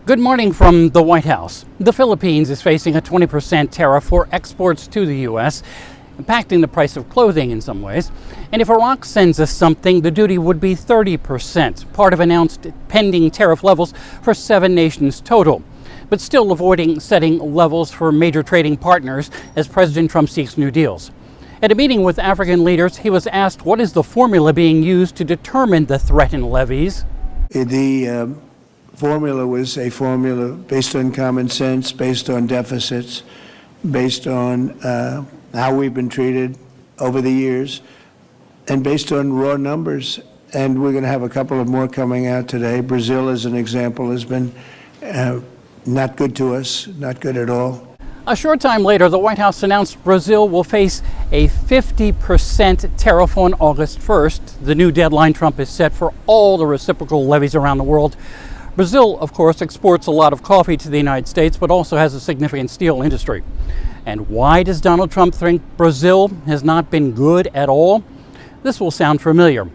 Good morning from the White House. The Philippines is facing a 20% tariff for exports to the U.S., impacting the price of clothing in some ways. And if Iraq sends us something, the duty would be 30%, part of announced pending tariff levels for 7 nations total, but still avoiding setting levels for major trading partners as President Trump seeks new deals. At a meeting with African leaders, he was asked what is the formula being used to determine the threatened levies. The formula was a formula based on common sense, based on deficits, based on how we've been treated over the years, and based on raw numbers. And we're going to have a couple of more coming out today. Brazil, as an example, has been not good to us, not good at all. A short time later, the White House announced Brazil will face a 50% tariff on August 1st, the new deadline Trump has set for all the reciprocal levies around the world. Brazil, of course, exports a lot of coffee to the United States, but also has a significant steel industry. And why does Donald Trump think Brazil has not been good at all? This will sound familiar.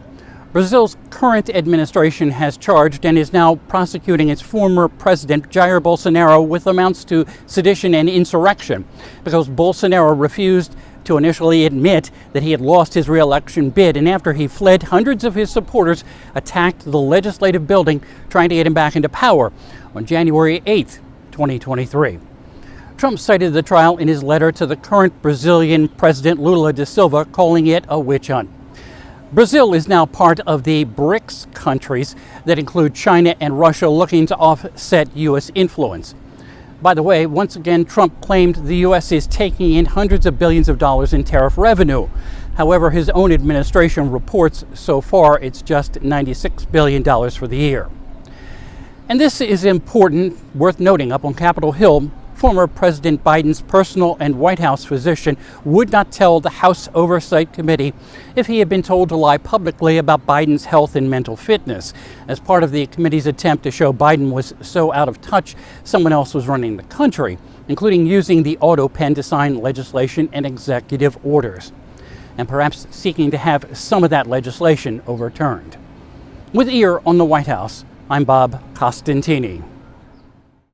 Brazil's current administration has charged and is now prosecuting its former president, Jair Bolsonaro, with amounts to sedition and insurrection because Bolsonaro refused to initially admit that he had lost his re-election bid, and after he fled, hundreds of his supporters attacked the legislative building trying to get him back into power on January 8th, 2023. Trump cited the trial in his letter to the current Brazilian President Lula da Silva, calling it a witch hunt. Brazil is now part of the BRICS countries that include China and Russia, looking to offset U.S. influence. By the way, once again, Trump claimed the U.S. is taking in hundreds of billions of dollars in tariff revenue. However, his own administration reports so far it's just $96 billion for the year. And this is important, worth noting. Up on Capitol Hill, former President Biden's personal and White House physician would not tell the House Oversight Committee if he had been told to lie publicly about Biden's health and mental fitness, as part of the committee's attempt to show Biden was so out of touch someone else was running the country, including using the auto pen to sign legislation and executive orders, and perhaps seeking to have some of that legislation overturned. With ear on the White House, I'm Bob Costantini.